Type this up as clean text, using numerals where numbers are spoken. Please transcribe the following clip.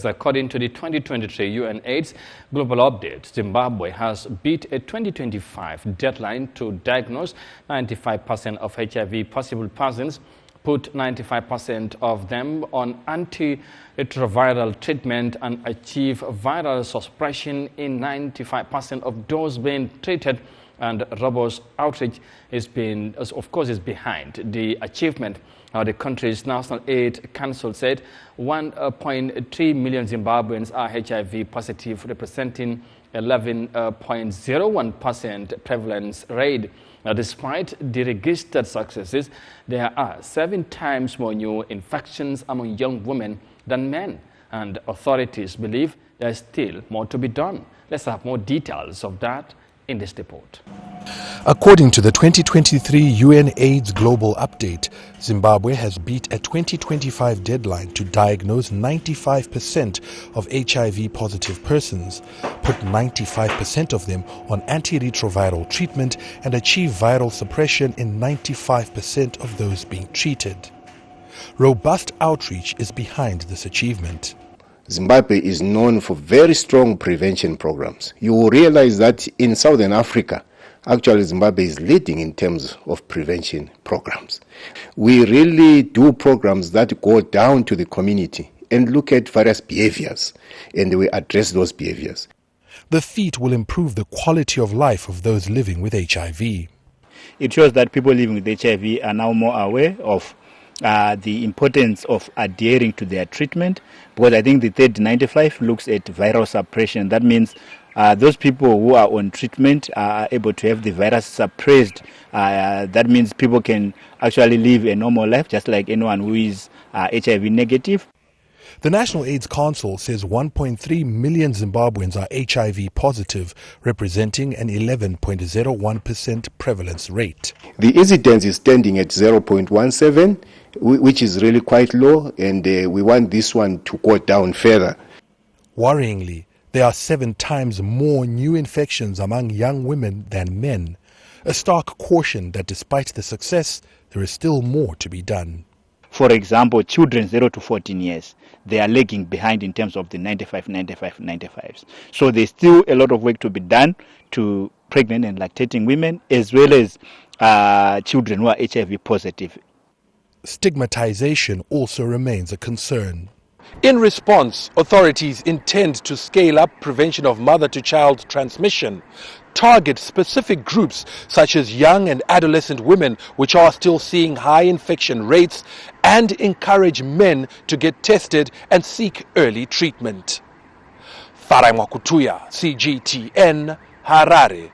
according to the 2023 Unaids Global Update, Zimbabwe has beat a 2025 deadline to diagnose 95% of HIV-possible persons, put 95% of them on antiretroviral treatment, and achieve viral suppression in 95% of those being treated. And robust outreach is behind the achievement. The country's National Aid Council said 1.3 million Zimbabweans are HIV positive, representing 11.01% prevalence rate. Now, despite the registered successes, there are 7 times more new infections among young women than men, and authorities believe there is still more to be done. Let's have more details of that in this report. According to the 2023 Unaids Global Update, Zimbabwe has beat a 2025 deadline to diagnose 95% of HIV-positive persons, put 95% of them on antiretroviral treatment, and achieve viral suppression in 95% of those being treated. Robust outreach is behind this achievement. Zimbabwe is known for very strong prevention programs. You will realize that in Southern Africa, actually Zimbabwe is leading in terms of prevention programs. We really do programs that go down to the community and look at various behaviors, and we address those behaviors. The feat will improve the quality of life of those living with HIV. It shows that people living with HIV are now more aware of the importance of adhering to their treatment, because I think the third 95 looks at viral suppression. That means those people who are on treatment are able to have the virus suppressed. That means people can actually live a normal life just like anyone who is HIV negative. The National AIDS Council says 1.3 million Zimbabweans are HIV positive, representing an 11.01% prevalence rate. The incidence is standing at 0.17, which is really quite low, and we want this one to go down further. Worryingly, there are 7 times more new infections among young women than men, a stark caution that despite the success, there is still more to be done. For example, children 0 to 14 years, they are lagging behind in terms of the 95s. So there's still a lot of work to be done to pregnant and lactating women, as well as children who are HIV positive. Stigmatization also remains a concern. In response, authorities intend to scale up prevention of mother-to-child transmission, target specific groups such as young and adolescent women, which are still seeing high infection rates, and encourage men to get tested and seek early treatment. Farai Mwakutuya, CGTN, Harare.